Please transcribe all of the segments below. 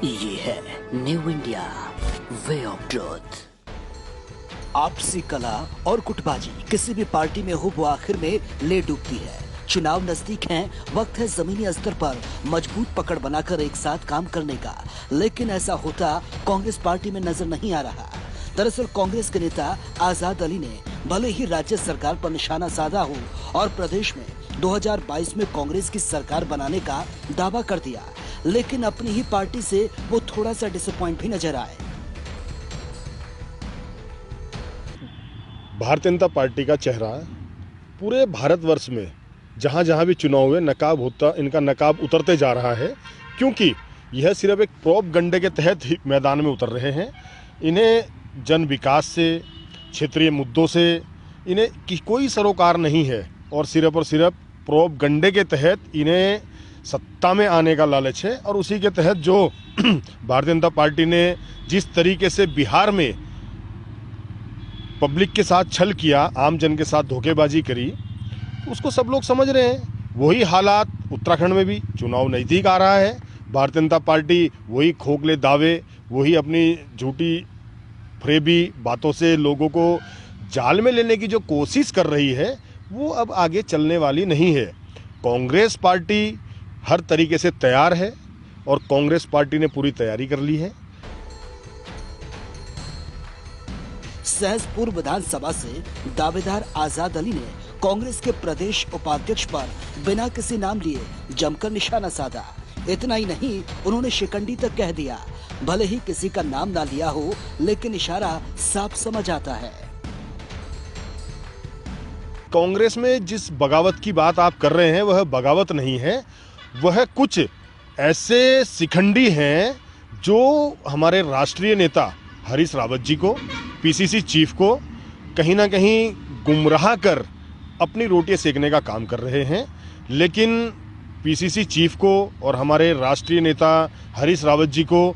ये है new India way of truth. आपसी कला और गुटबाजी किसी भी पार्टी में हो वो आखिर में ले डूबती है। चुनाव नजदीक हैं, वक्त है जमीनी स्तर पर मजबूत पकड़ बनाकर एक साथ काम करने का, लेकिन ऐसा होता कांग्रेस पार्टी में नजर नहीं आ रहा। दरअसल कांग्रेस के नेता आजाद अली ने भले ही राज्य सरकार पर निशाना साधा हो और प्रदेश में 2022 में कांग्रेस की सरकार बनाने का दावा कर दिया, लेकिन अपनी ही पार्टी से वो थोड़ा सा डिसअपॉइंट भी नजर आए। भारतीय जनता पार्टी का चेहरा पूरे भारतवर्ष में जहां जहां भी चुनाव हुए इनका नकाब उतरते जा रहा है, क्योंकि यह सिर्फ एक प्रोपगंडे के तहत ही मैदान में उतर रहे हैं। इन्हें जन विकास से, क्षेत्रीय मुद्दों से इन्हें कोई सरोकार नहीं है और सिर्फ प्रोपगंडे के तहत इन्हें सत्ता में आने का लालच है। और उसी के तहत जो भारतीय जनता पार्टी ने जिस तरीके से बिहार में पब्लिक के साथ छल किया, आम जन के साथ धोखेबाजी करी, उसको सब लोग समझ रहे हैं। वही हालात उत्तराखंड में भी, चुनाव नज़दीक आ रहा है, भारतीय जनता पार्टी वही खोखले दावे, वही अपनी झूठी फरेबी बातों से लोगों को जाल में लेने की जो कोशिश कर रही है, वो अब आगे चलने वाली नहीं है। कांग्रेस पार्टी हर तरीके से तैयार है और कांग्रेस पार्टी ने पूरी तैयारी कर ली है। सहसपुर विधानसभा से दावेदार आजाद अली ने कांग्रेस के प्रदेश उपाध्यक्ष पर बिना किसी नाम लिए जमकर निशाना साधा। इतना ही नहीं, उन्होंने शिकंडी तक कह दिया। भले ही किसी का नाम ना लिया हो, लेकिन इशारा साफ समझ आता है। कांग्रेस में जिस बगावत की बात आप कर रहे हैं, वह बगावत नहीं है, वह कुछ ऐसे शिखंडी हैं जो हमारे राष्ट्रीय नेता हरीश रावत जी को, पीसीसी चीफ को कहीं ना कहीं गुमराह कर अपनी रोटियां सेकने का काम कर रहे हैं। लेकिन पीसीसी चीफ को और हमारे राष्ट्रीय नेता हरीश रावत जी को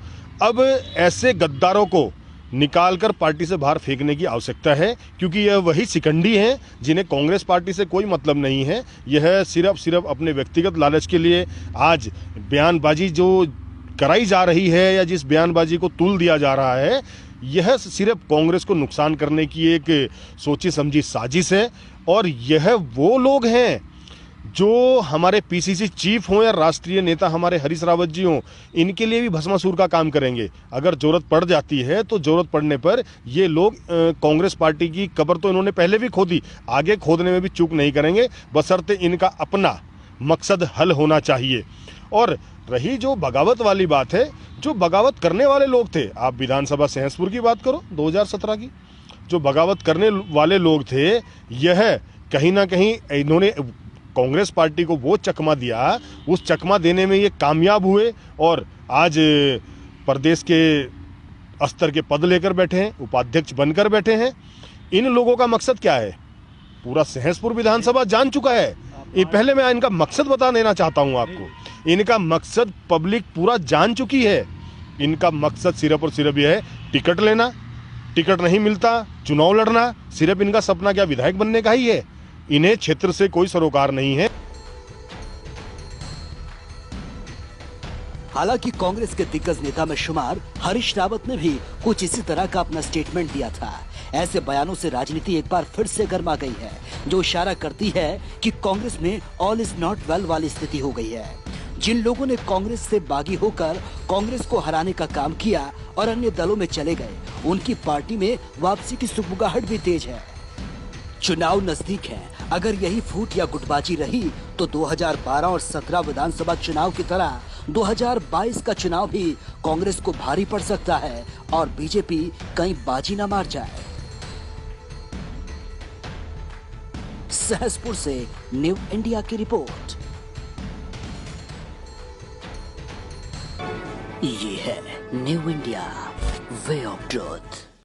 अब ऐसे गद्दारों को निकालकर पार्टी से बाहर फेंकने की आवश्यकता है, क्योंकि यह वही शिकंडी हैं जिन्हें कांग्रेस पार्टी से कोई मतलब नहीं है। यह सिर्फ अपने व्यक्तिगत लालच के लिए आज बयानबाजी जो कराई जा रही है या जिस बयानबाजी को तुल दिया जा रहा है, यह सिर्फ कांग्रेस को नुकसान करने की एक सोची समझी साजिश है। और यह वो लोग हैं जो हमारे पीसीसी चीफ हों या राष्ट्रीय नेता हमारे हरीश रावत जी हों, इनके लिए भी भस्मासुर का काम करेंगे। अगर जरूरत पड़ जाती है तो जरूरत पड़ने पर ये लोग कांग्रेस पार्टी की कब्र तो इन्होंने पहले भी खोदी, आगे खोदने में भी चूक नहीं करेंगे, बशर्ते इनका अपना मकसद हल होना चाहिए। और रही जो बगावत वाली बात है, जो बगावत करने वाले लोग थे, आप विधानसभा सहसपुर की बात करो 2017 की, जो बगावत करने वाले लोग थे, यह कहीं ना कहीं इन्होंने कांग्रेस पार्टी को वो चकमा दिया, उस चकमा देने में ये कामयाब हुए और आज प्रदेश के स्तर के पद लेकर बैठे हैं, उपाध्यक्ष बनकर बैठे हैं। इन लोगों का मकसद क्या है, पूरा सहसपुर विधानसभा जान चुका है। ये पहले मैं इनका मकसद बता देना चाहता हूं आपको। इनका मकसद पब्लिक पूरा जान चुकी है। इनका मकसद सिर्फ और सिर्फ यह है टिकट लेना, टिकट नहीं मिलता चुनाव लड़ना। सिर्फ इनका सपना क्या विधायक बनने का ही है, इन्हें क्षेत्र से कोई सरोकार नहीं है। हालांकि कांग्रेस के दिग्गज नेता में शुमार हरीश रावत ने भी कुछ इसी तरह का अपना स्टेटमेंट दिया था। ऐसे बयानों से राजनीति एक बार फिर से गर्मा गई है, जो इशारा करती है कि कांग्रेस में ऑल इज नॉट वेल वाली स्थिति हो गई है। जिन लोगों ने कांग्रेस से बागी होकर कांग्रेस को हराने का काम किया और अन्य दलों में चले गए, उनकी पार्टी में वापसी की सुगबुगाहट भी तेज है। चुनाव नजदीक है, अगर यही फूट या गुटबाजी रही तो 2012 और 17 विधानसभा चुनाव की तरह 2022 का चुनाव भी कांग्रेस को भारी पड़ सकता है और बीजेपी कहीं बाजी न मार जाए। सहसपुर से न्यू इंडिया की रिपोर्ट। ये है new India way of truth.